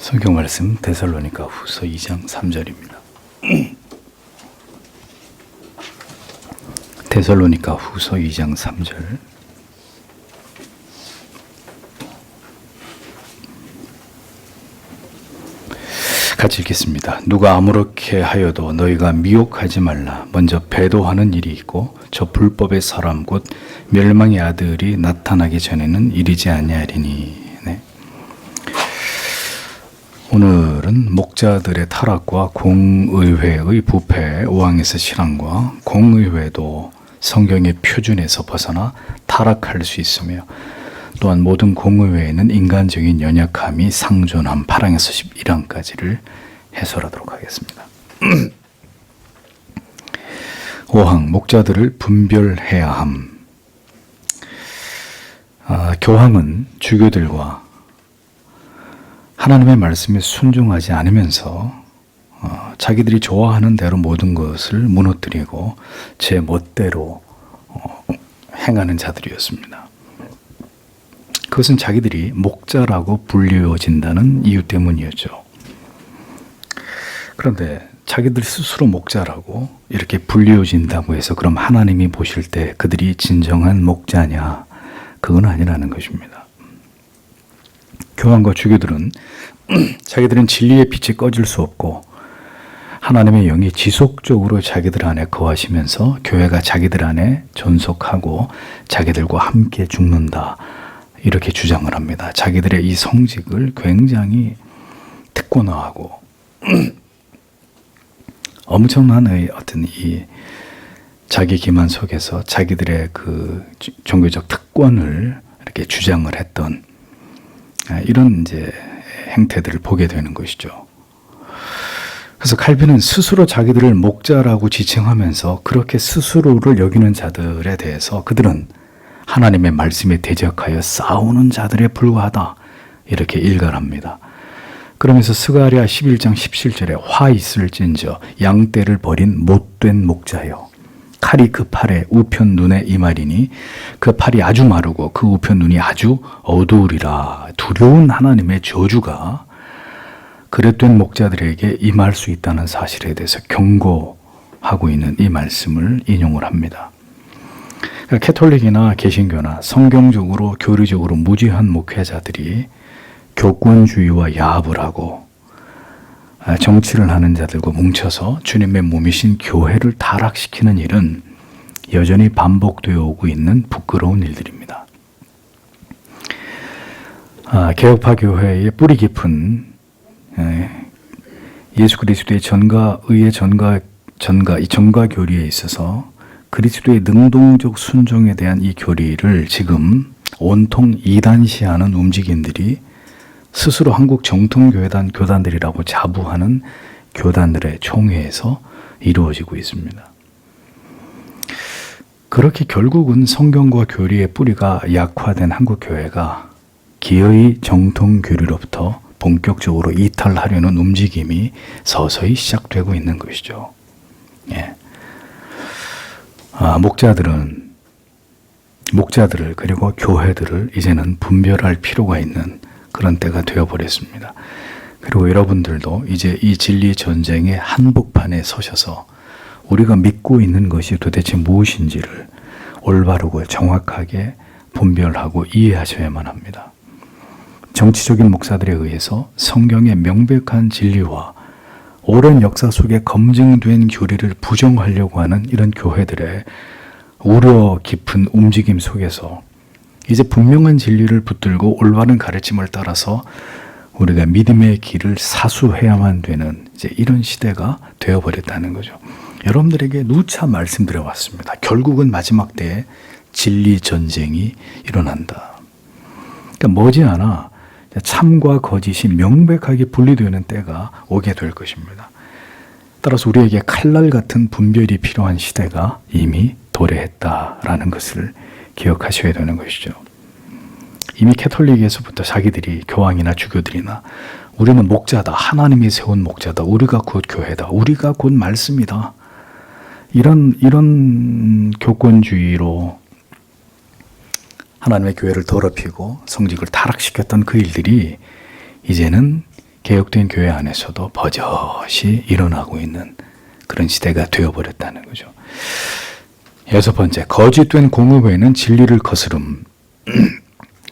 성경 말씀 데살로니가 후서 2장 3절입니다. 데살로니가 후서 2장 3절. 같이 읽겠습니다. 누가 아무렇게 하여도 너희가 미혹하지 말라. 먼저 배도하는 일이 있고 저 불법의 사람 곧 멸망의 아들이 나타나기 전에는 이르지 아니하리니. 네. 오늘은 목자들의 타락과 공의회의 부패, 오왕에서 신앙과 공의회도 성경의 표준에서 벗어나 타락할 수 있으며 또한 모든 공의회에는 인간적인 연약함이 상존한 8항에서 11항까지를 해설하도록 하겠습니다. 5항 목자들을 분별해야 함. 교황은 주교들과 하나님의 말씀에 순종하지 않으면서 자기들이 좋아하는 대로 모든 것을 무너뜨리고 제 멋대로 행하는 자들이었습니다. 그것은 자기들이 목자라고 불리워진다는 이유 때문이었죠. 그런데 자기들 스스로 목자라고 이렇게 불리워진다고 해서 그럼 하나님이 보실 때 그들이 진정한 목자냐? 그건 아니라는 것입니다. 교황과 주교들은 자기들은 진리의 빛이 꺼질 수 없고 하나님의 영이 지속적으로 자기들 안에 거하시면서 교회가 자기들 안에 존속하고 자기들과 함께 죽는다. 이렇게 주장을 합니다. 자기들의 이 성직을 굉장히 특권화하고 엄청난 어떤 이 자기 기만 속에서 자기들의 그 종교적 특권을 이렇게 주장을 했던 이런 이제 행태들을 보게 되는 것이죠. 그래서 칼빈은 스스로 자기들을 목자라고 지칭하면서 그렇게 스스로를 여기는 자들에 대해서 그들은 하나님의 말씀에 대적하여 싸우는 자들에 불과하다. 이렇게 일갈합니다. 그러면서 스가랴 11장 17절에 화 있을진저 양떼를 버린 못된 목자여 칼이 그 팔에 우편 눈에 임하리니 그 팔이 아주 마르고 그 우편 눈이 아주 어두우리라. 두려운 하나님의 저주가 그릇된 목자들에게 임할 수 있다는 사실에 대해서 경고하고 있는 이 말씀을 인용을 합니다. 캐톨릭이나 개신교나 성경적으로 교리적으로 무지한 목회자들이 교권주의와 야합을 하고 정치를 하는 자들과 뭉쳐서 주님의 몸이신 교회를 타락시키는 일은 여전히 반복되어 오고 있는 부끄러운 일들입니다. 개혁파 교회의 뿌리 깊은 예수 그리스도의 전가의의 전가 교리에 있어서 그리스도의 능동적 순종에 대한 이 교리를 지금 온통 이단시하는 움직임들이 스스로 한국 정통교회단 교단들이라고 자부하는 교단들의 총회에서 이루어지고 있습니다. 그렇게 결국은 성경과 교리의 뿌리가 약화된 한국 교회가 기어이 정통교리로부터 본격적으로 이탈하려는 움직임이 서서히 시작되고 있는 것이죠. 예. 목자들을 그리고 교회들을 이제는 분별할 필요가 있는 그런 때가 되어버렸습니다. 그리고 여러분들도 이제 이 진리 전쟁의 한복판에 서셔서 우리가 믿고 있는 것이 도대체 무엇인지를 올바르고 정확하게 분별하고 이해하셔야만 합니다. 정치적인 목사들에 의해서 성경의 명백한 진리와 오랜 역사 속에 검증된 교리를 부정하려고 하는 이런 교회들의 우려 깊은 움직임 속에서 이제 분명한 진리를 붙들고 올바른 가르침을 따라서 우리가 믿음의 길을 사수해야만 되는 이제 이런 시대가 되어버렸다는 거죠. 여러분들에게 누차 말씀드려 왔습니다. 결국은 마지막 때에 진리 전쟁이 일어난다. 그러니까 머지않아 참과 거짓이 명백하게 분리되는 때가 오게 될 것입니다. 따라서 우리에게 칼날 같은 분별이 필요한 시대가 이미 도래했다라는 것을 기억하셔야 되는 것이죠. 이미 캐톨릭에서부터 자기들이 교황이나 주교들이나 우리는 목자다. 하나님이 세운 목자다. 우리가 곧 교회다. 우리가 곧 말씀이다. 이런 교권주의로 하나님의 교회를 더럽히고 성직을 타락시켰던 그 일들이 이제는 개혁된 교회 안에서도 버젓이 일어나고 있는 그런 시대가 되어버렸다는 거죠. 여섯 번째, 거짓된 공의회는 진리를 거스름.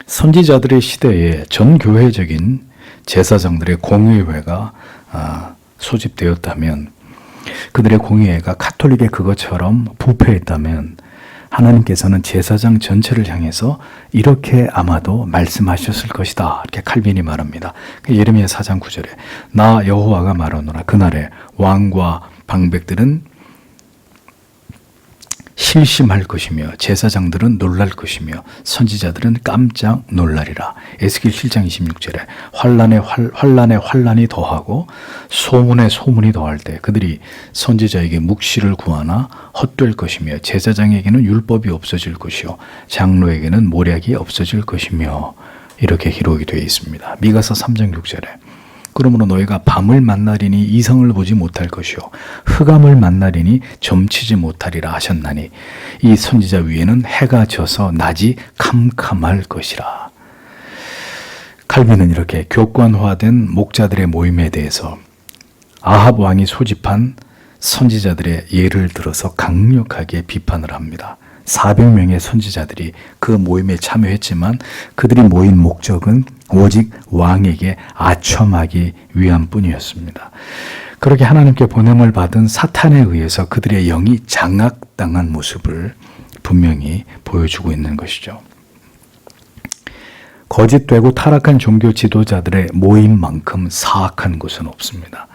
선지자들의 시대에 전 교회적인 제사장들의 공의회가 소집되었다면, 그들의 공의회가 가톨릭의 그것처럼 부패했다면 하나님께서는 제사장 전체를 향해서 이렇게 아마도 말씀하셨을 것이다. 이렇게 칼빈이 말합니다. 예레미야 4장 9절에 나 여호와가 말하노라. 그날에 왕과 방백들은 실심할 것이며 제사장들은 놀랄 것이며 선지자들은 깜짝 놀라리라. 에스겔 7장 26절에 환란에 환란이 더하고 소문에 소문이 더할 때 그들이 선지자에게 묵시를 구하나 헛될 것이며 제사장에게는 율법이 없어질 것이요 장로에게는 모략이 없어질 것이며 이렇게 기록이 되어 있습니다. 미가서 3장 6절에 그러므로 너희가 밤을 만나리니 이성을 보지 못할 것이요 흑암을 만나리니 점치지 못하리라 하셨나니 이 선지자 위에는 해가 져서 낮이 캄캄할 것이라. 칼빈은 이렇게 교권화된 목자들의 모임에 대해서 아합 왕이 소집한 선지자들의 예를 들어서 강력하게 비판을 합니다. 400명의 선지자들이 그 모임에 참여했지만 그들이 모인 목적은 오직 왕에게 아첨하기 위한 뿐이었습니다. 그렇게 하나님께 보냄을 받은 사탄에 의해서 그들의 영이 장악당한 모습을 분명히 보여주고 있는 것이죠. 거짓되고 타락한 종교 지도자들의 모임만큼 사악한 곳은 없습니다.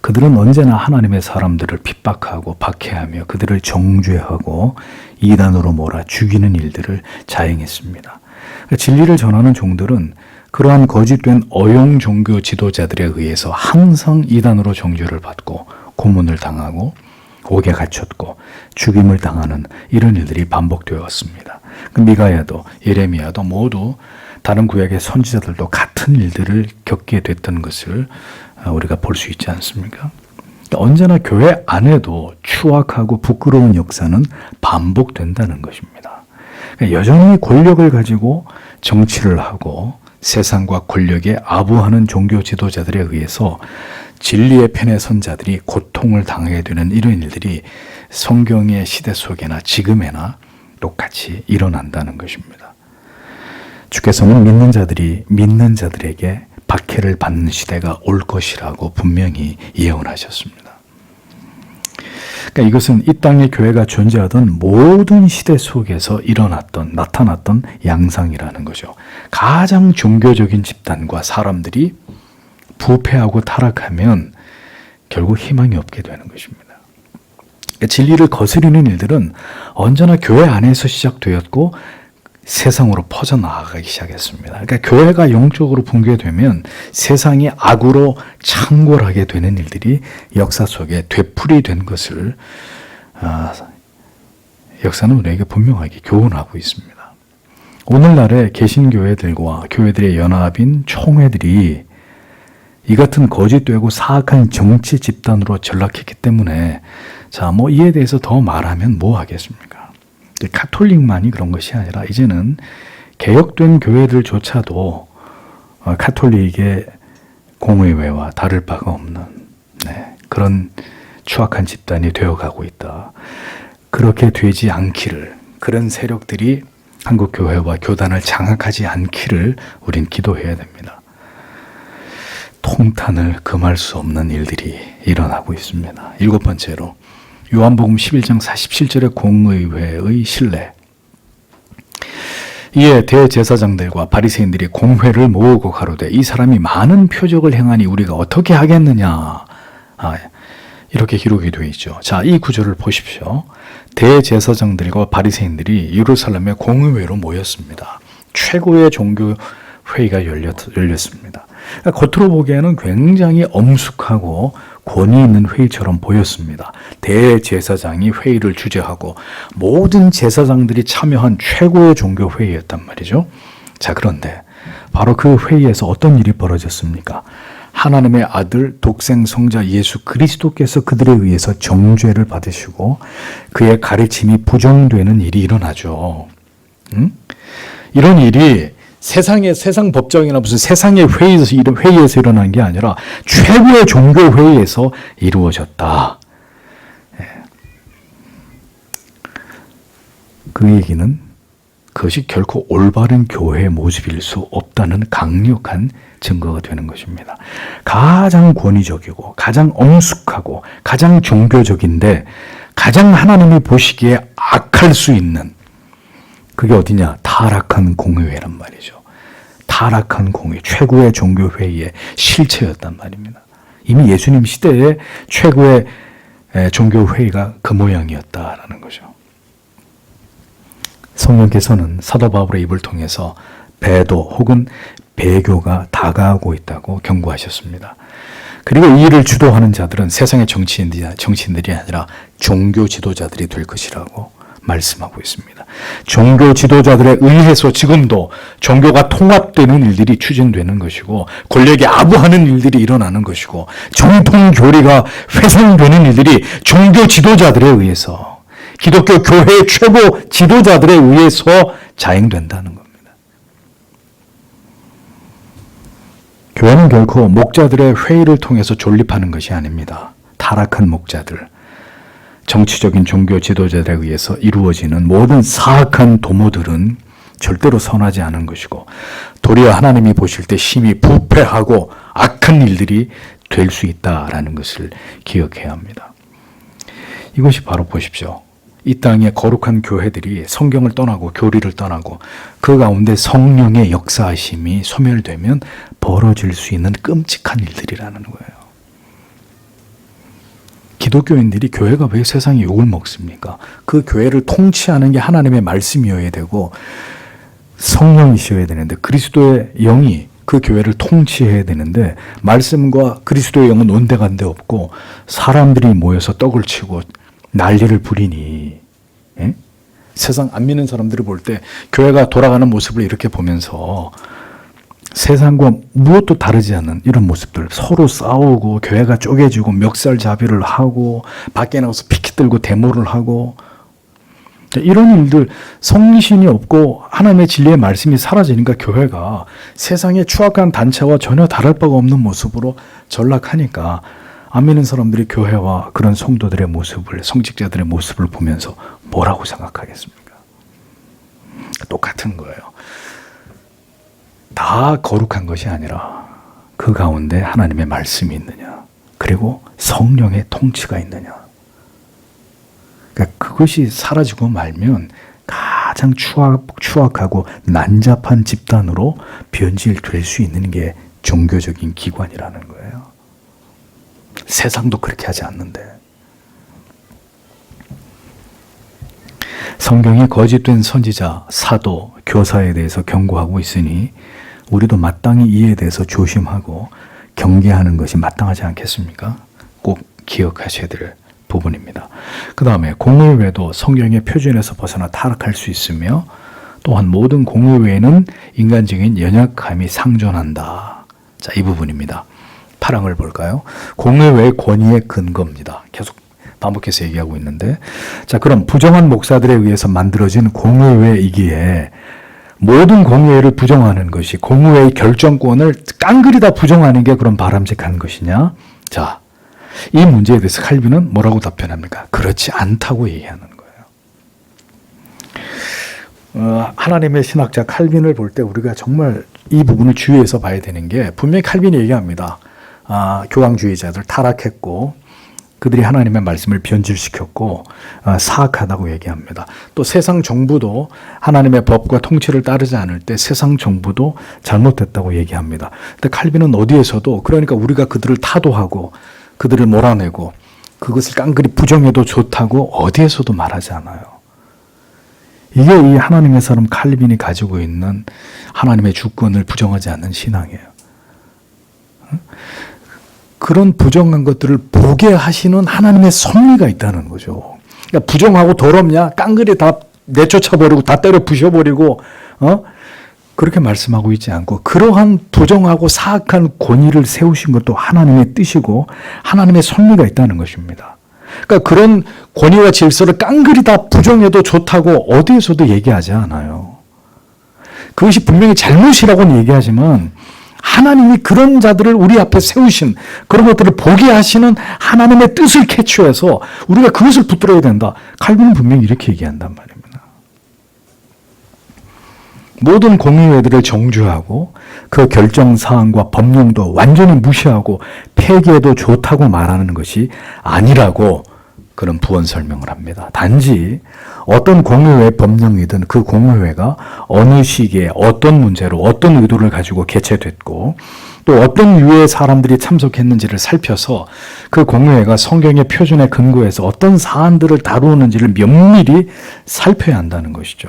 그들은 언제나 하나님의 사람들을 핍박하고 박해하며 그들을 정죄하고 이단으로 몰아 죽이는 일들을 자행했습니다. 진리를 전하는 종들은 그러한 거짓된 어용 종교 지도자들에 의해서 항상 이단으로 정죄를 받고 고문을 당하고 옥에 갇혔고 죽임을 당하는 이런 일들이 반복되어 왔습니다. 미가야도 예레미야도 모두 다른 구약의 선지자들도 같은 일들을 겪게 됐던 것을 우리가 볼 수 있지 않습니까? 언제나 교회 안에도 추악하고 부끄러운 역사는 반복된다는 것입니다. 여전히 권력을 가지고 정치를 하고 세상과 권력에 아부하는 종교 지도자들에 의해서 진리의 편에 선 자들이 고통을 당하게 되는 이런 일들이 성경의 시대 속에나 지금에나 똑같이 일어난다는 것입니다. 주께서는 믿는 자들에게 박해를 받는 시대가 올 것이라고 분명히 예언하셨습니다. 그러니까 이것은 이 땅의 교회가 존재하던 모든 시대 속에서 나타났던 양상이라는 거죠. 가장 종교적인 집단과 사람들이 부패하고 타락하면 결국 희망이 없게 되는 것입니다. 그러니까 진리를 거스르는 일들은 언제나 교회 안에서 시작되었고 세상으로 퍼져나가기 시작했습니다. 그러니까 교회가 영적으로 붕괴되면 세상이 악으로 창궐하게 되는 일들이 역사 속에 되풀이된 것을 역사는 우리에게 분명하게 교훈하고 있습니다. 오늘날의 개신교회들과 교회들의 연합인 총회들이 이 같은 거짓되고 사악한 정치 집단으로 전락했기 때문에 이에 대해서 더 말하면 뭐 하겠습니까? 가톨릭만이 그런 것이 아니라 이제는 개혁된 교회들조차도 가톨릭의 공의회와 다를 바가 없는 그런 추악한 집단이 되어가고 있다. 그렇게 되지 않기를, 그런 세력들이 한국교회와 교단을 장악하지 않기를 우린 기도해야 됩니다. 통탄을 금할 수 없는 일들이 일어나고 있습니다. 일곱 번째로 요한복음 11장 47절의 공의회의 신뢰. 이에 대제사장들과 바리새인들이 공회를 모으고 가로되 이 사람이 많은 표적을 행하니 우리가 어떻게 하겠느냐. 이렇게 기록이 되어 있죠. 이 구절을 보십시오. 대제사장들과 바리새인들이 예루살렘의 공의회로 모였습니다. 최고의 종교 회의가 열렸습니다. 겉으로 보기에는 굉장히 엄숙하고 권위 있는 회의처럼 보였습니다. 대제사장이 회의를 주재하고 모든 제사장들이 참여한 최고의 종교 회의였단 말이죠. 그런데 바로 그 회의에서 어떤 일이 벌어졌습니까? 하나님의 아들 독생 성자 예수 그리스도께서 그들에 의해서 정죄를 받으시고 그의 가르침이 부정되는 일이 일어나죠. 이런 일이 세상 법정이나 무슨 세상의 회의에서 일어난 게 아니라 최고의 종교 회의에서 이루어졌다. 그 얘기는 그것이 결코 올바른 교회의 모습일 수 없다는 강력한 증거가 되는 것입니다. 가장 권위적이고 가장 엄숙하고 가장 종교적인데 가장 하나님이 보시기에 악할 수 있는 그게 어디냐? 타락한 공회란 말이죠. 타락한 공회, 최고의 종교회의의 실체였단 말입니다. 이미 예수님 시대에 최고의 종교회의가 그 모양이었다라는 거죠. 성령께서는 사도 바울의 입을 통해서 배도 혹은 배교가 다가오고 있다고 경고하셨습니다. 그리고 이 일을 주도하는 자들은 세상의 정치인들이 아니라 종교 지도자들이 될 것이라고 말씀하고 있습니다. 종교 지도자들에 의해서 지금도 종교가 통합되는 일들이 추진되는 것이고 권력이 아부하는 일들이 일어나는 것이고 정통 교리가 훼손되는 일들이 종교 지도자들에 의해서 기독교 교회의 최고 지도자들에 의해서 자행된다는 겁니다. 교회는 결코 목자들의 회의를 통해서 존립하는 것이 아닙니다. 타락한 목자들, 정치적인 종교 지도자들에 의해서 이루어지는 모든 사악한 도모들은 절대로 선하지 않은 것이고 도리어 하나님이 보실 때 심히 부패하고 악한 일들이 될 수 있다라는 것을 기억해야 합니다. 이것이 바로 보십시오. 이 땅의 거룩한 교회들이 성경을 떠나고 교리를 떠나고 그 가운데 성령의 역사하심이 소멸되면 벌어질 수 있는 끔찍한 일들이라는 거예요. 기독교인들이 교회가 왜 세상에 욕을 먹습니까? 그 교회를 통치하는 게 하나님의 말씀이어야 되고 성령이셔야 되는데 그리스도의 영이 그 교회를 통치해야 되는데 말씀과 그리스도의 영은 온데간데 없고 사람들이 모여서 떡을 치고 난리를 부리니 세상 안 믿는 사람들이 볼 때 교회가 돌아가는 모습을 이렇게 보면서 세상과 무엇도 다르지 않는 이런 모습들 서로 싸우고 교회가 쪼개지고 멱살잡이를 하고 밖에 나가서 피켓 들고 데모를 하고 이런 일들 성신이 없고 하나님의 진리의 말씀이 사라지니까 교회가 세상의 추악한 단체와 전혀 다를 바가 없는 모습으로 전락하니까 안 믿는 사람들이 교회와 그런 성도들의 모습을 성직자들의 모습을 보면서 뭐라고 생각하겠습니까? 똑같은 거예요. 다 거룩한 것이 아니라 그 가운데 하나님의 말씀이 있느냐 그리고 성령의 통치가 있느냐 그러니까 그것이 사라지고 말면 가장 추악하고 난잡한 집단으로 변질될 수 있는 게 종교적인 기관이라는 거예요. 세상도 그렇게 하지 않는데 성경이 거짓된 선지자, 사도, 교사에 대해서 경고하고 있으니 우리도 마땅히 이에 대해서 조심하고 경계하는 것이 마땅하지 않겠습니까? 꼭 기억하셔야 될 부분입니다. 그 다음에 공의회도 성경의 표준에서 벗어나 타락할 수 있으며 또한 모든 공의회에는 인간적인 연약함이 상존한다. 자, 이 부분입니다. 8항을 볼까요? 공의회의 권위의 근거입니다. 계속 반복해서 얘기하고 있는데 자, 그럼 부정한 목사들에 의해서 만들어진 공의회이기에 모든 공의회를 부정하는 것이 공의회의 결정권을 깡그리 다 부정하는 게 그럼 바람직한 것이냐? 자, 이 문제에 대해서 칼빈은 뭐라고 답변합니까? 그렇지 않다고 얘기하는 거예요. 하나님의 신학자 칼빈을 볼 때 우리가 정말 이 부분을 주의해서 봐야 되는 게 분명히 칼빈이 얘기합니다. 교황주의자들 타락했고 그들이 하나님의 말씀을 변질시켰고 사악하다고 얘기합니다. 또 세상 정부도 하나님의 법과 통치를 따르지 않을 때 세상 정부도 잘못됐다고 얘기합니다. 근데 칼빈은 어디에서도 그러니까 우리가 그들을 타도하고 그들을 몰아내고 그것을 깡그리 부정해도 좋다고 어디에서도 말하지 않아요. 이게 이 하나님의 사람 칼빈이 가지고 있는 하나님의 주권을 부정하지 않는 신앙이에요. 그런 부정한 것들을 보게 하시는 하나님의 섭리가 있다는 거죠. 그러니까 부정하고 더럽냐? 깡그리 다 내쫓아버리고 다 때려 부셔버리고 그렇게 말씀하고 있지 않고 그러한 부정하고 사악한 권위를 세우신 것도 하나님의 뜻이고 하나님의 섭리가 있다는 것입니다. 그러니까 그런 권위와 질서를 깡그리 다 부정해도 좋다고 어디에서도 얘기하지 않아요. 그것이 분명히 잘못이라고는 얘기하지만 하나님이 그런 자들을 우리 앞에 세우신 그런 것들을 보게 하시는 하나님의 뜻을 캐치해서 우리가 그것을 붙들어야 된다. 칼빈은 분명히 이렇게 얘기한단 말입니다. 모든 공의회들을 정죄하고 그 결정사항과 법령도 완전히 무시하고 폐기해도 좋다고 말하는 것이 아니라고 그런 부언 설명을 합니다. 단지 어떤 공의회 법령이든 그 공의회가 어느 시기에 어떤 문제로 어떤 의도를 가지고 개최됐고 또 어떤 유의 사람들이 참석했는지를 살펴서 그 공의회가 성경의 표준에 근거해서 어떤 사안들을 다루는지를 면밀히 살펴야 한다는 것이죠.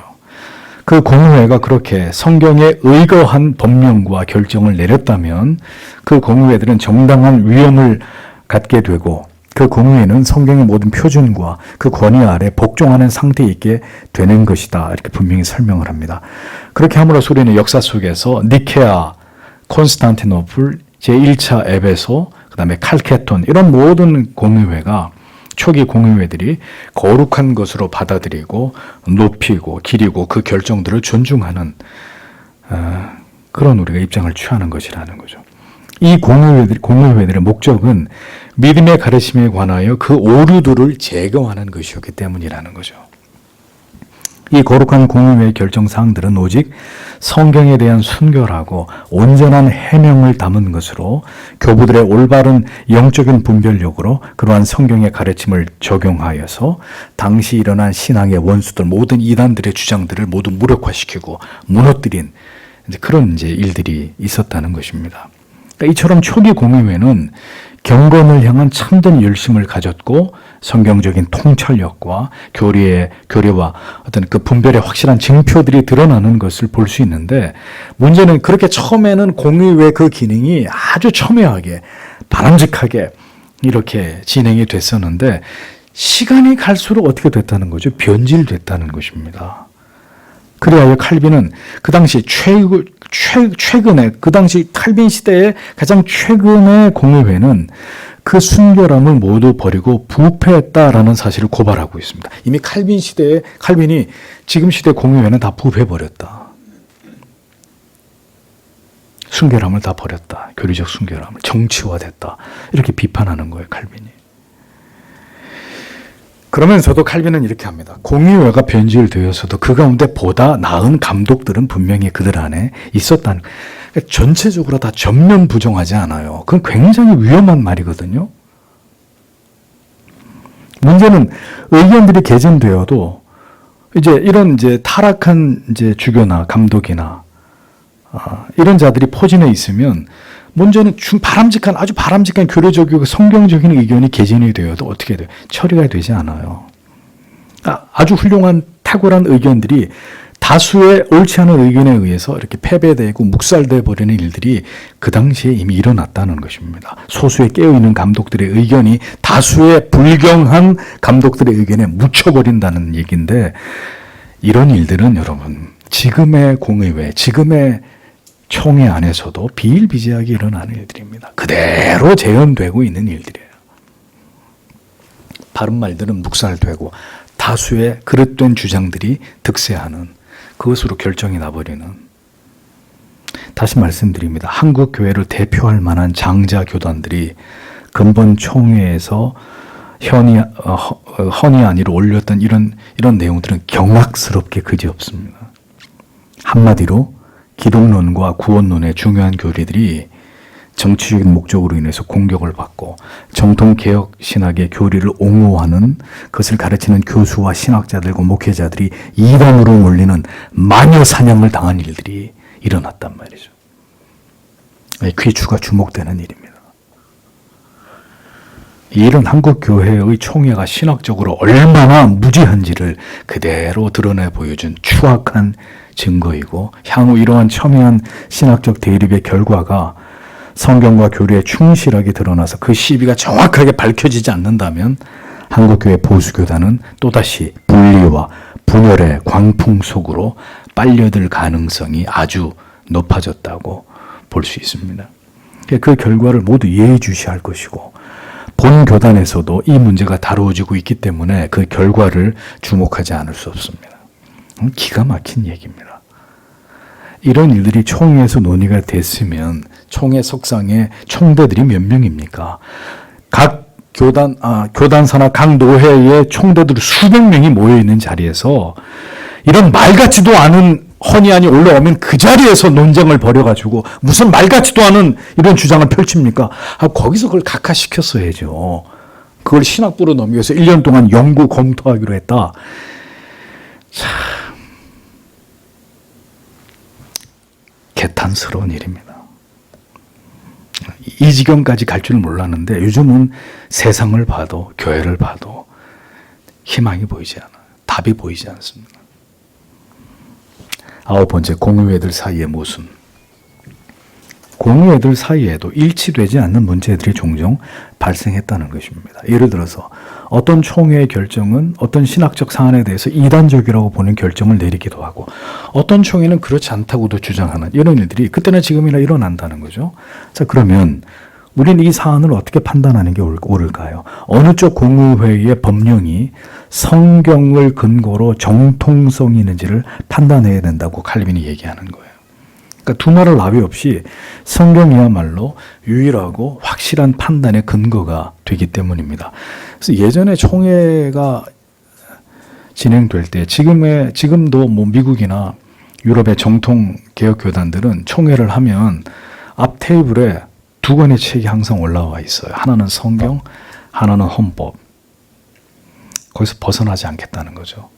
그 공의회가 그렇게 성경에 의거한 법령과 결정을 내렸다면 그 공의회들은 정당한 위엄을 갖게 되고 그 공의회는 성경의 모든 표준과 그 권위 아래 복종하는 상태에 있게 되는 것이다. 이렇게 분명히 설명을 합니다. 그렇게 함으로써 우리는 역사 속에서 니케아, 콘스탄티노플, 제1차 에베소, 그 다음에 칼케톤 이런 모든 공의회가 초기 공의회들이 거룩한 것으로 받아들이고 높이고 기리고 그 결정들을 존중하는 그런 우리가 입장을 취하는 것이라는 거죠. 이 공의회들의 목적은 믿음의 가르침에 관하여 그 오류들을 제거하는 것이었기 때문이라는 거죠. 이 거룩한 공의회의 결정사항들은 오직 성경에 대한 순결하고 온전한 해명을 담은 것으로 교부들의 올바른 영적인 분별력으로 그러한 성경의 가르침을 적용하여서 당시 일어난 신앙의 원수들 모든 이단들의 주장들을 모두 무력화시키고 무너뜨린 그런 일들이 있었다는 것입니다. 그러니까 이처럼 초기 공의회는 경건을 향한 참된 열심을 가졌고 성경적인 통찰력과 교리와 어떤 그 분별의 확실한 징표들이 드러나는 것을 볼 수 있는데 문제는 그렇게 처음에는 공의회 그 기능이 아주 첨예하게 바람직하게 이렇게 진행이 됐었는데 시간이 갈수록 어떻게 됐다는 거죠? 변질됐다는 것입니다. 그래야 칼빈은 그 당시 최근에 그 당시 칼빈 시대의 가장 최근의 공의회는 그 순결함을 모두 버리고 부패했다라는 사실을 고발하고 있습니다. 이미 칼빈 시대에 칼빈이 지금 시대 공의회는 다 부패해버렸다. 순결함을 다 버렸다. 교리적 순결함을 정치화됐다. 이렇게 비판하는 거예요, 칼빈이. 그러면서도 칼빈은 이렇게 합니다. 공의회가 변질되어서도 그 가운데 보다 나은 감독들은 분명히 그들 안에 있었다는 거예요. 그러니까 전체적으로 다 전면 부정하지 않아요. 그건 굉장히 위험한 말이거든요. 문제는 의견들이 개진되어도 이런 타락한 주교나 감독이나 이런 자들이 포진해 있으면 문제는 아주 바람직한 교리적이고 성경적인 의견이 개진이 되어도 어떻게 돼요? 처리가 되지 않아요. 아주 훌륭한 탁월한 의견들이 다수의 옳지 않은 의견에 의해서 이렇게 패배되고 묵살돼 버리는 일들이 그 당시에 이미 일어났다는 것입니다. 소수의 깨어있는 감독들의 의견이 다수의 불경한 감독들의 의견에 묻혀버린다는 얘기인데 이런 일들은 여러분 지금의 공의회, 지금의 총회 안에서도 비일비재하게 일어나는 일들입니다. 그대로 재현되고 있는 일들이에요. 바른 말들은 묵살되고 다수의 그릇된 주장들이 득세하는 그것으로 결정이 나버리는. 다시 말씀드립니다. 한국 교회를 대표할 만한 장자 교단들이 근본 총회에서 헌의 안위로 올렸던 이런 내용들은 경악스럽게 그지없습니다. 한마디로 기독론과 구원론의 중요한 교리들이 정치적인 목적으로 인해서 공격을 받고 정통개혁 신학의 교리를 옹호하는 그것을 가르치는 교수와 신학자들과 목회자들이 이단으로 몰리는 마녀 사냥을 당한 일들이 일어났단 말이죠. 귀추가 주목되는 일입니다. 이 일은 한국교회의 총회가 신학적으로 얼마나 무지한지를 그대로 드러내 보여준 추악한 증거이고 향후 이러한 첨예한 신학적 대립의 결과가 성경과 교리에 충실하게 드러나서 그 시비가 정확하게 밝혀지지 않는다면 한국교회 보수교단은 또다시 분리와 분열의 광풍 속으로 빨려들 가능성이 아주 높아졌다고 볼 수 있습니다. 그 결과를 모두 예의주시할 것이고 본 교단에서도 이 문제가 다루어지고 있기 때문에 그 결과를 주목하지 않을 수 없습니다. 기가 막힌 얘기입니다. 이런 일들이 총회에서 논의가 됐으면 총회 석상에 총대들이 몇 명입니까? 각 교단사나 각 노회의 총대들 수백 명이 모여 있는 자리에서 이런 말 같지도 않은 헌의안이 올라오면 그 자리에서 논쟁을 벌여가지고 무슨 말 같지도 않은 이런 주장을 펼칩니까? 거기서 그걸 각하시켰어야죠. 그걸 신학부로 넘겨서 1년 동안 연구 검토하기로 했다. 참 개탄스러운 일입니다. 이 지경까지 갈 줄 몰랐는데 요즘은 세상을 봐도 교회를 봐도 희망이 보이지 않아요. 답이 보이지 않습니다. 9번째, 공의회들 사이의 모순. 공의회들 사이에도 일치되지 않는 문제들이 종종 발생했다는 것입니다. 예를 들어서 어떤 총회의 결정은 어떤 신학적 사안에 대해서 이단적이라고 보는 결정을 내리기도 하고 어떤 총회는 그렇지 않다고도 주장하는 이런 일들이 그때나 지금이나 일어난다는 거죠. 자, 그러면 우리는 이 사안을 어떻게 판단하는 게 옳을까요? 어느 쪽 공의회의 법령이 성경을 근거로 정통성이 있는지를 판단해야 된다고 칼빈이 얘기하는 거예요. 그러니까 두말할 나위 없이 성경이야말로 유일하고 확실한 판단의 근거가 되기 때문입니다. 그래서 예전에 총회가 진행될 때 지금도 뭐 미국이나 유럽의 정통 개혁 교단들은 총회를 하면 앞 테이블에 두 권의 책이 항상 올라와 있어요. 하나는 성경, 하나는 헌법. 거기서 벗어나지 않겠다는 거죠.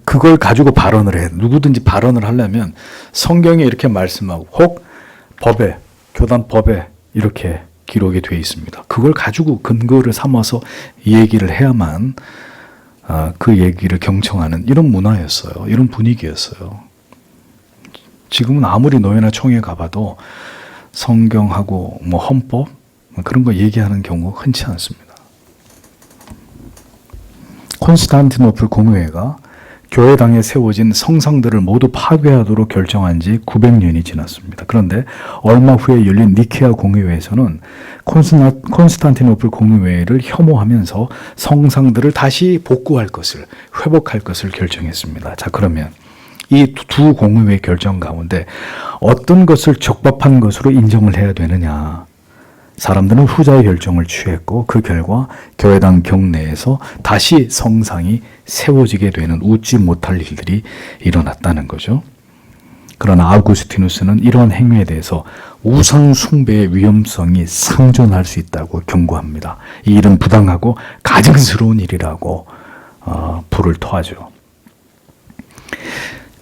그걸 가지고 발언을 해. 누구든지 발언을 하려면 성경에 이렇게 말씀하고 혹 법에, 교단 법에 이렇게 기록이 되어 있습니다. 그걸 가지고 근거를 삼아서 얘기를 해야만 그 얘기를 경청하는 이런 문화였어요. 이런 분위기였어요. 지금은 아무리 노회나 총회 가봐도 성경하고 뭐 헌법 그런 거 얘기하는 경우가 흔치 않습니다. 콘스탄티노플 공의회가 교회당에 세워진 성상들을 모두 파괴하도록 결정한 지 900년이 지났습니다. 그런데 얼마 후에 열린 니케아 공의회에서는 콘스탄티노플 공의회를 혐오하면서 성상들을 다시 복구할 것을, 회복할 것을 결정했습니다. 자, 그러면 이 두 공의회 결정 가운데 어떤 것을 적법한 것으로 인정을 해야 되느냐? 사람들은 후자의 결정을 취했고 그 결과 교회당 경내에서 다시 성상이 세워지게 되는 웃지 못할 일들이 일어났다는 거죠. 그러나 아우구스티누스는 이러한 행위에 대해서 우상 숭배의 위험성이 상존할 수 있다고 경고합니다. 이 일은 부당하고 가증스러운 일이라고 불을 토하죠.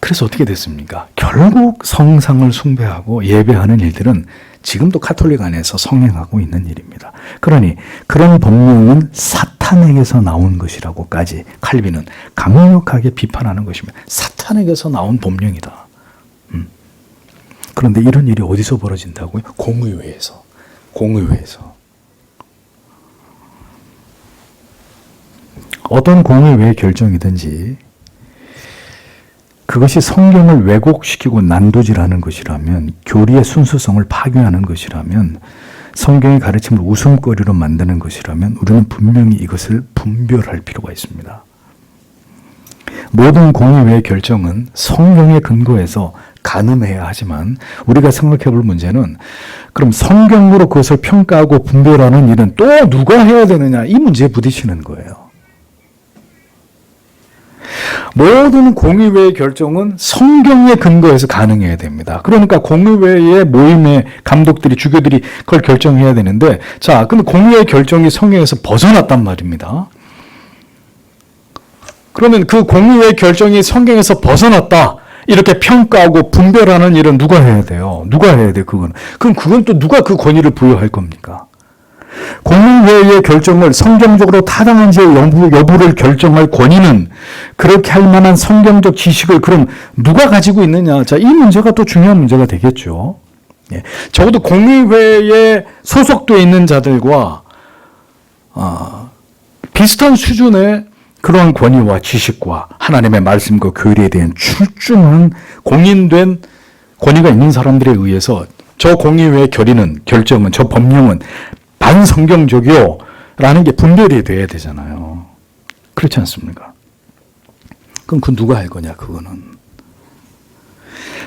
그래서 어떻게 됐습니까? 결국 성상을 숭배하고 예배하는 일들은 지금도 카톨릭 안에서 성행하고 있는 일입니다. 그러니 그런 법령은 사탄에게서 나온 것이라고까지 칼빈은 강력하게 비판하는 것입니다. 사탄에게서 나온 법령이다. 그런데 이런 일이 어디서 벌어진다고요? 공의회에서. 어떤 공의회의 결정이든지 그것이 성경을 왜곡시키고 난도질하는 것이라면, 교리의 순수성을 파괴하는 것이라면, 성경의 가르침을 웃음거리로 만드는 것이라면 우리는 분명히 이것을 분별할 필요가 있습니다. 모든 공의회의 결정은 성경의 근거에서 가늠해야 하지만 우리가 생각해 볼 문제는 그럼 성경으로 그것을 평가하고 분별하는 일은 또 누가 해야 되느냐, 이 문제에 부딪히는 거예요. 모든 공의회의 결정은 성경의 근거에서 가능해야 됩니다. 그러니까 공의회의 모임의 감독들이, 주교들이 그걸 결정해야 되는데, 자, 근데 공의회의 결정이 성경에서 벗어났단 말입니다. 그러면 그 공의회의 결정이 성경에서 벗어났다, 이렇게 평가하고 분별하는 일은 누가 해야 돼요? 누가 해야 돼, 그건? 그럼 그건 또 누가 그 권위를 부여할 겁니까? 공의회의 결정을 성경적으로 타당한지의 여부를 결정할 권위는, 그렇게 할 만한 성경적 지식을 그럼 누가 가지고 있느냐? 자, 이 문제가 또 중요한 문제가 되겠죠. 예. 적어도 공의회에 소속되어 있는 자들과 비슷한 수준의 그러한 권위와 지식과 하나님의 말씀과 교리에 대한 출중한 공인된 권위가 있는 사람들에 의해서 저 공의회의 결정은, 저 법령은 반성경적이요 라는 게 분별이 돼야 되잖아요. 그렇지 않습니까? 그럼 그 누가 할 거냐, 그거는.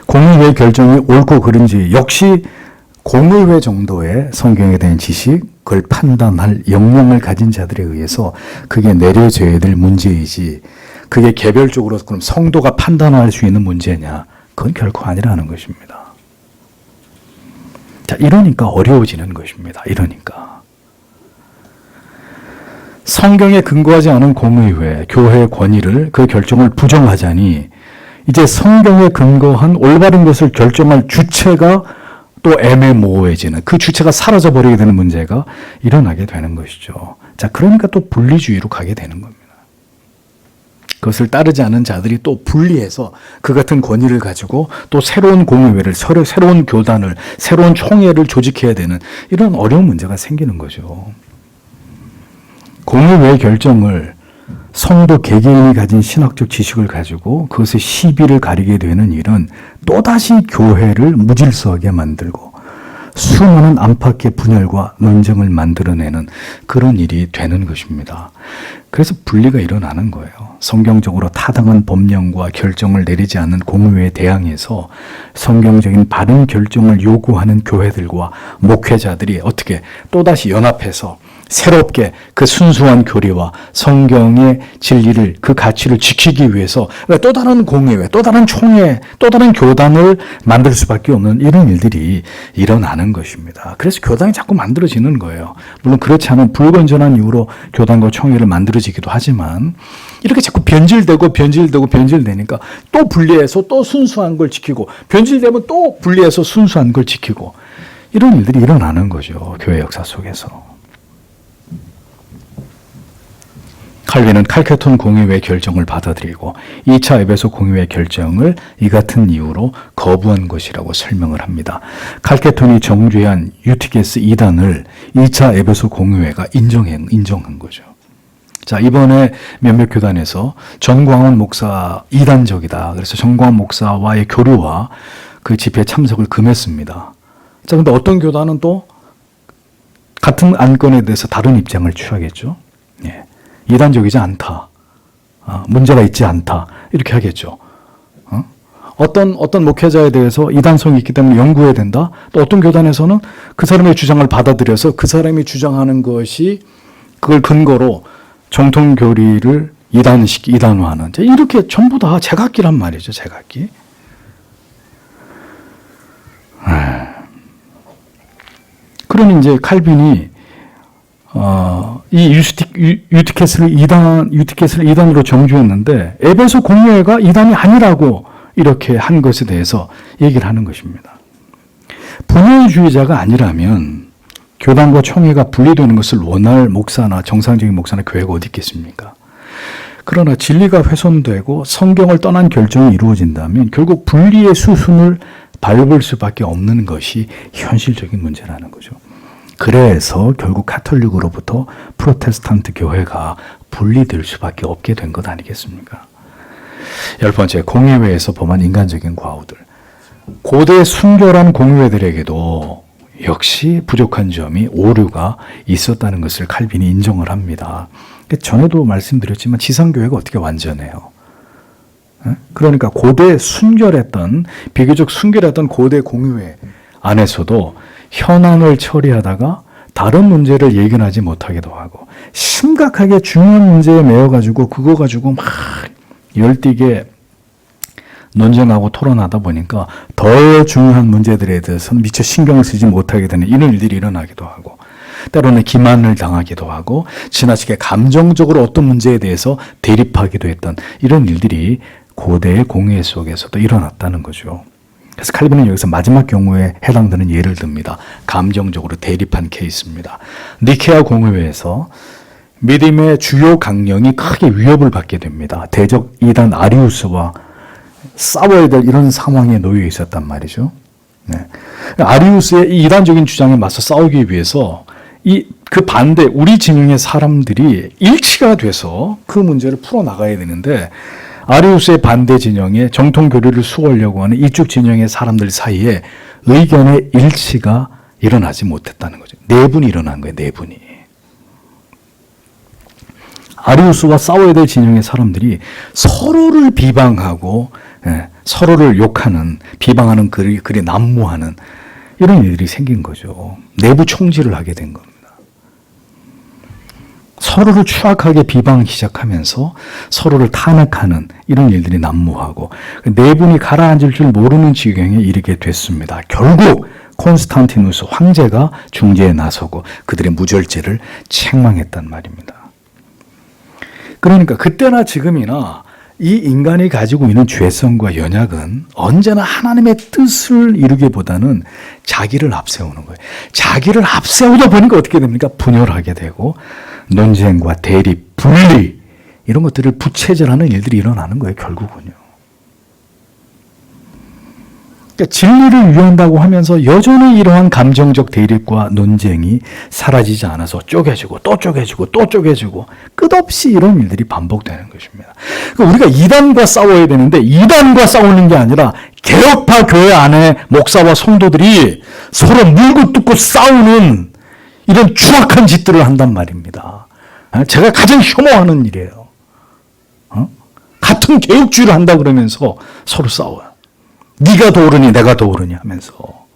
공의회 결정이 옳고 그른지 역시 공의회 정도의 성경에 대한 지식을 판단할 역량을 가진 자들에 의해서 그게 내려져야 될 문제이지, 그게 개별적으로 그럼 성도가 판단할 수 있는 문제냐? 그건 결코 아니라는 것입니다. 자, 이러니까 어려워지는 것입니다. 이러니까. 성경에 근거하지 않은 공의회, 교회의 권위를, 그 결정을 부정하자니 이제 성경에 근거한 올바른 것을 결정할 주체가 또 애매모호해지는, 그 주체가 사라져버리게 되는 문제가 일어나게 되는 것이죠. 자, 그러니까 또 분리주의로 가게 되는 겁니다. 그것을 따르지 않은 자들이 또 분리해서 그 같은 권위를 가지고 또 새로운 공의회를, 새로운 교단을, 새로운 총회를 조직해야 되는 이런 어려운 문제가 생기는 거죠. 공의회 결정을 성도 개개인이 가진 신학적 지식을 가지고 그것의 시비를 가리게 되는 일은 또다시 교회를 무질서하게 만들고 수많은 안팎의 분열과 논쟁을 만들어내는 그런 일이 되는 것입니다. 그래서 분리가 일어나는 거예요. 성경적으로 타당한 법령과 결정을 내리지 않는 공의회에 대항해서 성경적인 바른 결정을 요구하는 교회들과 목회자들이 어떻게 또다시 연합해서 새롭게 그 순수한 교리와 성경의 진리를, 그 가치를 지키기 위해서 또 다른 공의회, 또 다른 총회, 또 다른 교단을 만들 수밖에 없는 이런 일들이 일어나는 것입니다. 그래서 교단이 자꾸 만들어지는 거예요. 물론 그렇지 않은 불건전한 이유로 교단과 총회를 만들어지기도 하지만 이렇게 자꾸 변질되니까 또 분리해서 또 순수한 걸 지키고, 변질되면 또 분리해서 순수한 걸 지키고, 이런 일들이 일어나는 거죠. 교회 역사 속에서. 칼빈은 칼케톤 공의회 결정을 받아들이고 2차 에베소 공의회 결정을 이 같은 이유로 거부한 것이라고 설명을 합니다. 칼케톤이 정죄한 유티게스 2단을 2차 에베소 공의회가 인정한 거죠. 자, 이번에 몇몇 교단에서 정광훈 목사 이단적이다, 그래서 정광훈 목사와의 교류와 그 집회에 참석을 금했습니다. 자, 근데 어떤 교단은 또 같은 안건에 대해서 다른 입장을 취하겠죠. 예. 이단적이지 않다, 문제가 있지 않다, 이렇게 하겠죠. 어떤 목회자에 대해서 이단성이 있기 때문에 연구해야 된다. 또 어떤 교단에서는 그 사람의 주장을 받아들여서 그 사람이 주장하는 것이 그걸 근거로 정통 교리를 이단화하는, 이렇게 전부 다 제각기란 말이죠. 제각기. 그러니 이제 칼빈이 이 유티케스를 이단으로 정죄했는데 에베소 공의회가 이단이 아니라고 이렇게 한 것에 대해서 얘기를 하는 것입니다. 분열주의자가 아니라면 교단과 총회가 분리되는 것을 원할 목사나 정상적인 목사나 교회가 어디 있겠습니까? 그러나 진리가 훼손되고 성경을 떠난 결정이 이루어진다면 결국 분리의 수순을 밟을 수밖에 없는 것이 현실적인 문제라는 거죠. 그래서 결국 가톨릭으로부터 프로테스탄트 교회가 분리될 수밖에 없게 된 것 아니겠습니까? 10번째, 공의회에서 범한 인간적인 과오들. 고대 순결한 공의회들에게도 역시 부족한 점이, 오류가 있었다는 것을 칼빈이 인정을 합니다. 전에도 말씀드렸지만 지상교회가 어떻게 완전해요? 그러니까 비교적 순결했던 고대 공의회 안에서도 현안을 처리하다가 다른 문제를 예견하지 못하기도 하고, 심각하게 중요한 문제에 매여가지고 그거 가지고 막 열띠게 논쟁하고 토론하다 보니까 더 중요한 문제들에 대해서는 미처 신경을 쓰지 못하게 되는 이런 일들이 일어나기도 하고, 때로는 기만을 당하기도 하고 지나치게 감정적으로 어떤 문제에 대해서 대립하기도 했던 이런 일들이 고대의 공의회 속에서도 일어났다는 거죠. 그래서 칼빈은 여기서 마지막 경우에 해당되는 예를 듭니다. 감정적으로 대립한 케이스입니다. 니케아 공의회에서 믿음의 주요 강령이 크게 위협을 받게 됩니다. 대적 이단 아리우스와 싸워야 될 이런 상황에 놓여 있었단 말이죠. 네. 아리우스의 이 이단적인 주장에 맞서 싸우기 위해서 그 반대 우리 진영의 사람들이 일치가 돼서 그 문제를 풀어나가야 되는데, 아리우스의 반대 진영에 정통 교리를 수호하려고 하는 이쪽 진영의 사람들 사이에 의견의 일치가 일어나지 못했다는 거죠. 내분이 일어난 거예요. 내분이. 아리우스와 싸워야 될 진영의 사람들이 서로를 비방하고 서로를 욕하는, 비방하는, 그리 난무하는 이런 일들이 생긴 거죠. 내부 총질을 하게 된 겁니다. 서로를 추악하게 비방하기 시작하면서 서로를 탄핵하는 이런 일들이 난무하고 내분이 가라앉을 줄 모르는 지경에 이르게 됐습니다. 결국 콘스탄티누스 황제가 중재에 나서고 그들의 무절제를 책망했단 말입니다. 그러니까 그때나 지금이나 이 인간이 가지고 있는 죄성과 연약은 언제나 하나님의 뜻을 이루기보다는 자기를 앞세우는 거예요. 자기를 앞세우다 보니까 어떻게 됩니까? 분열하게 되고 논쟁과 대립, 분리 이런 것들을 부채질하는 일들이 일어나는 거예요. 결국은요. 그러니까 진리를 위한다고 하면서 여전히 이러한 감정적 대립과 논쟁이 사라지지 않아서 쪼개지고 또 쪼개지고 또 쪼개지고 끝없이 이런 일들이 반복되는 것입니다. 그러니까 우리가 이단과 싸워야 되는데 이단과 싸우는 게 아니라 개혁파 교회 안에 목사와 성도들이 서로 물고 뜯고 싸우는 이런 추악한 짓들을 한단 말입니다. 제가 가장 혐오하는 일이에요. 같은 개혁주의를 한다 그러면서 서로 싸워요. 네가 더 옳으니 내가 더 옳으니 하면서.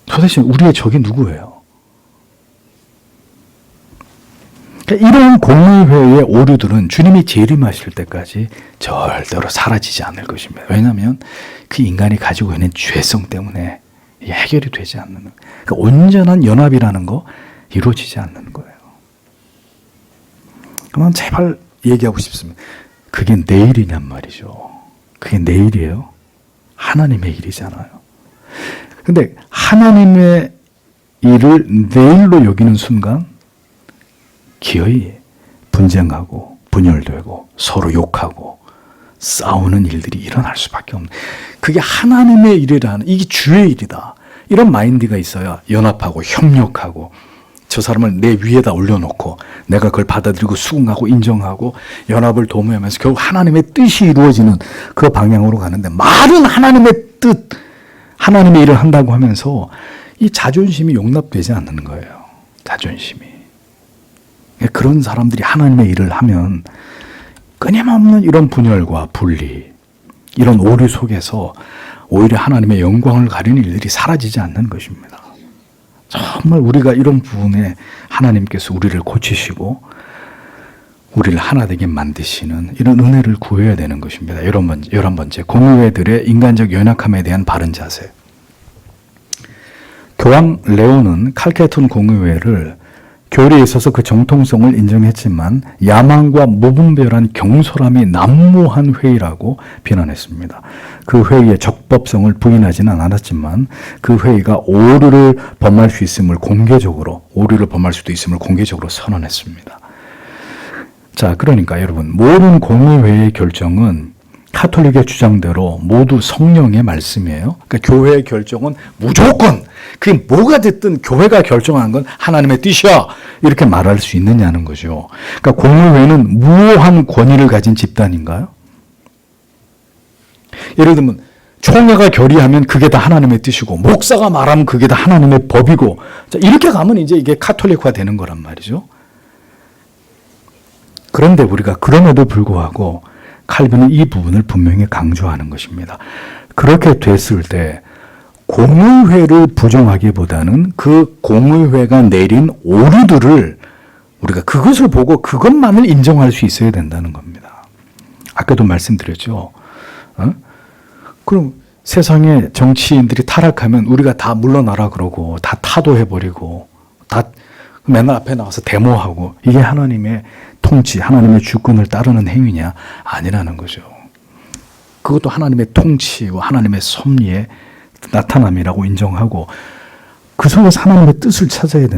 도대체 우리의 적이 누구예요? 그러니까 이런 공의회의 오류들은 주님이 재림하실 때까지 절대로 사라지지 않을 것입니다. 왜냐하면 그 인간이 가지고 있는 죄성 때문에 해결이 되지 않는, 그러니까 온전한 연합이라는 거 이루어지지 않는 거예요. 그러면 제발 얘기하고 싶습니다. 그게 내일이냔 말이죠. 그게 내일이에요. 하나님의 일이잖아요. 근데 하나님의 일을 내일로 여기는 순간 기어이 분쟁하고 분열되고 서로 욕하고 싸우는 일들이 일어날 수밖에 없는, 그게 하나님의 일이라는, 이게 주의 일이다, 이런 마인드가 있어야 연합하고 협력하고 저 사람을 내 위에다 올려놓고 내가 그걸 받아들이고 수긍하고 인정하고 연합을 도모하면서 결국 하나님의 뜻이 이루어지는 그 방향으로 가는데, 말은 하나님의 뜻, 하나님의 일을 한다고 하면서 이 자존심이 용납되지 않는 거예요. 자존심이. 그런 사람들이 하나님의 일을 하면 끊임없는 이런 분열과 분리, 이런 오류 속에서 오히려 하나님의 영광을 가리는 일들이 사라지지 않는 것입니다. 정말 우리가 이런 부분에 하나님께서 우리를 고치시고 우리를 하나 되게 만드시는 이런 은혜를 구해야 되는 것입니다. 11번째, 공의회들의 인간적 연약함에 대한 바른 자세. 교황 레오는 칼케톤 공의회를 교리에 있어서 그 정통성을 인정했지만 야망과 무분별한 경솔함이 난무한 회의라고 비난했습니다. 그 회의의 적법성을 부인하지는 않았지만 그 회의가 오류를 범할 수 있음을 공개적으로, 오류를 범할 수도 있음을 공개적으로 선언했습니다. 자, 그러니까 여러분, 모든 공의회의 결정은 카톨릭의 주장대로 모두 성령의 말씀이에요. 그러니까 교회의 결정은 무조건, 그게 뭐가 됐든 교회가 결정한 건 하나님의 뜻이야, 이렇게 말할 수 있느냐는 거죠. 그러니까 공의회는 무한한 권위를 가진 집단인가요? 예를 들면 총회가 결의하면 그게 다 하나님의 뜻이고 목사가 말하면 그게 다 하나님의 법이고, 자, 이렇게 가면 이제 이게 카톨릭화 되는 거란 말이죠. 그런데 우리가 그럼에도 불구하고 칼빈은 이 부분을 분명히 강조하는 것입니다. 그렇게 됐을 때 공의회를 부정하기보다는 그 공의회가 내린 오류들을 우리가 그것을 보고 그것만을 인정할 수 있어야 된다는 겁니다. 아까도 말씀드렸죠. 그럼 세상에 정치인들이 타락하면 우리가 다 물러나라 그러고 다 타도해버리고 다 맨날 앞에 나와서 데모하고, 이게 하나님의 통치, 하나님의 주권을 따르는 행위냐? 아니라는 거죠. 그것도 하나님의 통치와 하나님의 섭리의 나타남이라고 인정하고 그 속에서 하나님의 뜻을 찾아야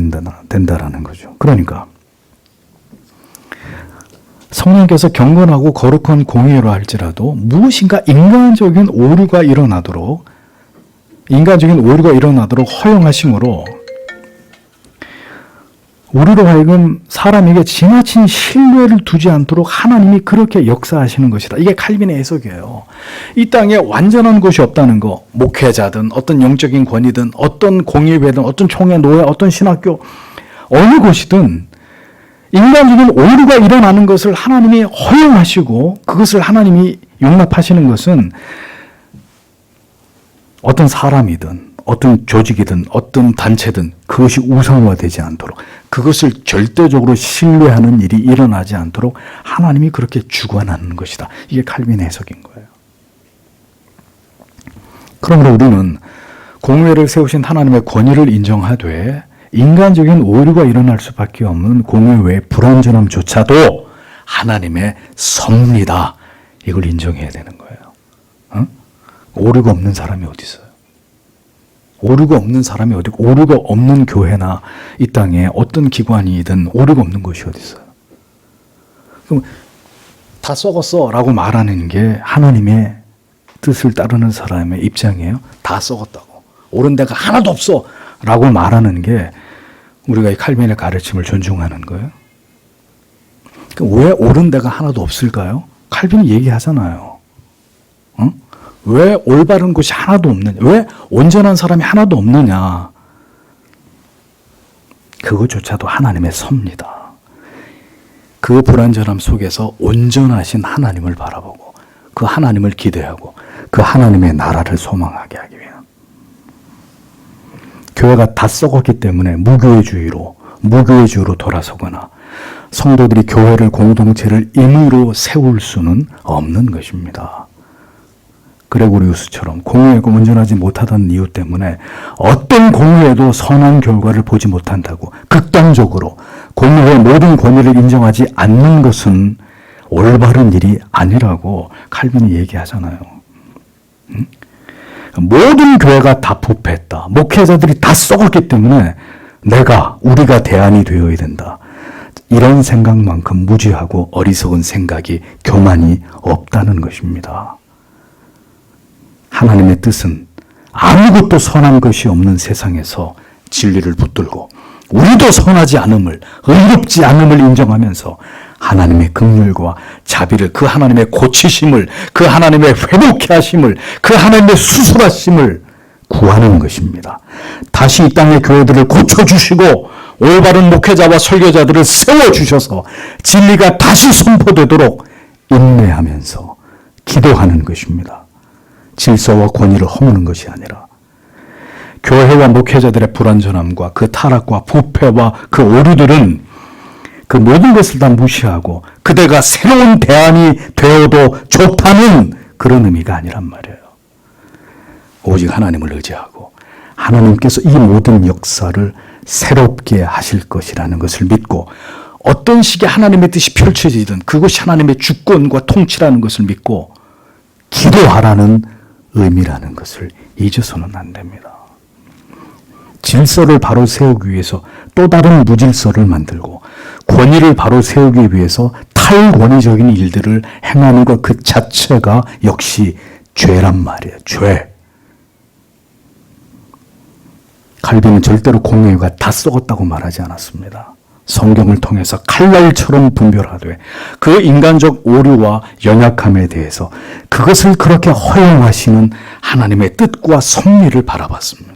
된다라는 거죠. 그러니까 성령께서 경건하고 거룩한 공의로 할지라도 무엇인가 인간적인 오류가 일어나도록 허용하심으로 우리로 하여금 사람에게 지나친 신뢰를 두지 않도록 하나님이 그렇게 역사하시는 것이다. 이게 칼빈의 해석이에요. 이 땅에 완전한 것이 없다는 거, 목회자든 어떤 영적인 권위든 어떤 공의회든 어떤 총회, 노회, 어떤 신학교, 어느 곳이든 인간적인 오류가 일어나는 것을 하나님이 허용하시고 그것을 하나님이 용납하시는 것은 어떤 사람이든 어떤 조직이든 어떤 단체든 그것이 우상화되지 않도록, 그것을 절대적으로 신뢰하는 일이 일어나지 않도록 하나님이 그렇게 주관하는 것이다. 이게 칼빈의 해석인 거예요. 그러므로 우리는 공회를 세우신 하나님의 권위를 인정하되 인간적인 오류가 일어날 수밖에 없는 공회 외의 불완전함조차도 하나님의 섭니다. 이걸 인정해야 되는 거예요. 어? 오류가 없는 사람이 어디 있어요? 오류가 없는 사람이 어디, 오류가 없는 교회나 이 땅에 어떤 기관이든 오류가 없는 곳이 어디 있어요? 그럼 다 썩었어 라고 말하는 게 하나님의 뜻을 따르는 사람의 입장이에요? 다 썩었다고. 옳은 데가 하나도 없어 라고 말하는 게 우리가 이 칼빈의 가르침을 존중하는 거예요? 왜 옳은 데가 하나도 없을까요? 칼빈이 얘기하잖아요. 어? 왜 올바른 곳이 하나도 없느냐? 왜 온전한 사람이 하나도 없느냐? 그것조차도 하나님의 섭니다. 그 불완전함 속에서 온전하신 하나님을 바라보고 그 하나님을 기대하고 그 하나님의 나라를 소망하게 하기 위한. 교회가 다 썩었기 때문에 무교회주의로 돌아서거나 성도들이 교회를, 공동체를 임의로 세울 수는 없는 것입니다. 그레고리우스처럼 공회가 온전하지 못하던 이유 때문에 어떤 공회에도 선한 결과를 보지 못한다고 극단적으로 공회의 모든 권위를 인정하지 않는 것은 올바른 일이 아니라고 칼빈이 얘기하잖아요. 모든 교회가 다 부패했다. 목회자들이 다 썩었기 때문에 우리가 대안이 되어야 된다. 이런 생각만큼 무지하고 어리석은 생각이, 교만이 없다는 것입니다. 하나님의 뜻은 아무것도 선한 것이 없는 세상에서 진리를 붙들고 우리도 선하지 않음을, 의롭지 않음을 인정하면서 하나님의 긍휼과 자비를, 그 하나님의 고치심을, 그 하나님의 회복케 하심을, 그 하나님의 수술하심을 구하는 것입니다. 다시 이 땅의 교회들을 고쳐주시고 올바른 목회자와 설교자들을 세워주셔서 진리가 다시 선포되도록 인내하면서 기도하는 것입니다. 질서와 권위를 허무는 것이 아니라 교회와 목회자들의 불완전함과 그 타락과 부패와 그 오류들은 그 모든 것을 다 무시하고 그대가 새로운 대안이 되어도 좋다는 그런 의미가 아니란 말이에요. 오직 하나님을 의지하고 하나님께서 이 모든 역사를 새롭게 하실 것이라는 것을 믿고 어떤 식의 하나님의 뜻이 펼쳐지든 그것이 하나님의 주권과 통치라는 것을 믿고 기도하라는 의미라는 것을 잊어서는 안 됩니다. 질서를 바로 세우기 위해서 또 다른 무질서를 만들고 권위를 바로 세우기 위해서 탈권위적인 일들을 행하는 것 그 자체가 역시 죄란 말이에요. 죄. 칼빈은 절대로 공회가 다 썩었다고 말하지 않았습니다. 성경을 통해서 칼날처럼 분별하되 그 인간적 오류와 연약함에 대해서 그것을 그렇게 허용하시는 하나님의 뜻과 섭리를 바라봤습니다.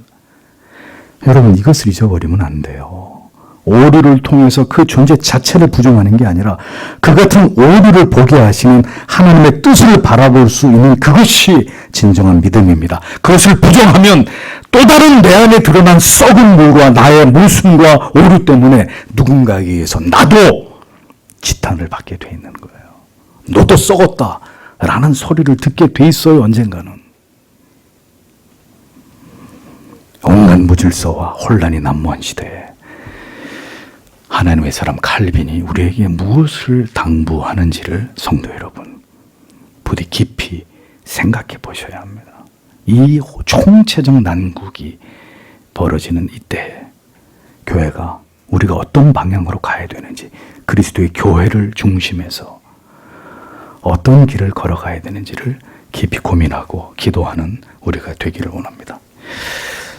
여러분, 이것을 잊어버리면 안 돼요. 오류를 통해서 그 존재 자체를 부정하는 게 아니라 그 같은 오류를 보게 하시는 하나님의 뜻을 바라볼 수 있는 그것이 진정한 믿음입니다. 그것을 부정하면 또 다른 내 안에 드러난 썩은 물과 나의 모순과 오류 때문에 누군가에 의해서 나도 지탄을 받게 돼 있는 거예요. 너도 썩었다 라는 소리를 듣게 돼 있어요. 언젠가는. 온갖 무질서와 혼란이 난무한 시대에 하나님의 사람 칼빈이 우리에게 무엇을 당부하는지를 성도 여러분 부디 깊이 생각해 보셔야 합니다. 이 총체적 난국이 벌어지는 이때 교회가 우리가 어떤 방향으로 가야 되는지, 그리스도의 교회를 중심해서 어떤 길을 걸어가야 되는지를 깊이 고민하고 기도하는 우리가 되기를 원합니다.